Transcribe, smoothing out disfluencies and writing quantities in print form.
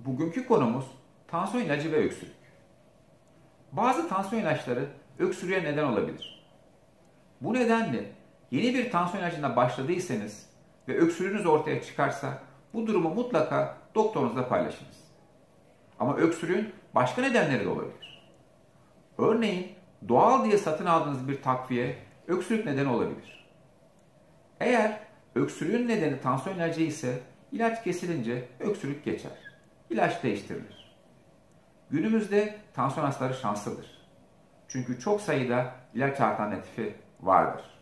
Bugünkü konumuz tansiyon ilacı ve öksürük. Bazı tansiyon ilaçları öksürüğe neden olabilir. Bu nedenle yeni bir tansiyon ilacına başladıysanız ve öksürüğünüz ortaya çıkarsa bu durumu mutlaka doktorunuzla paylaşınız. Ama öksürüğün başka nedenleri de olabilir. Örneğin doğal diye satın aldığınız bir takviye öksürük nedeni olabilir. Eğer öksürüğün nedeni tansiyon ilacı ise ilaç kesilince öksürük geçer. İlaç değiştirilir. Günümüzde tansiyon hastaları şanslıdır. Çünkü çok sayıda ilaç alternatifi vardır.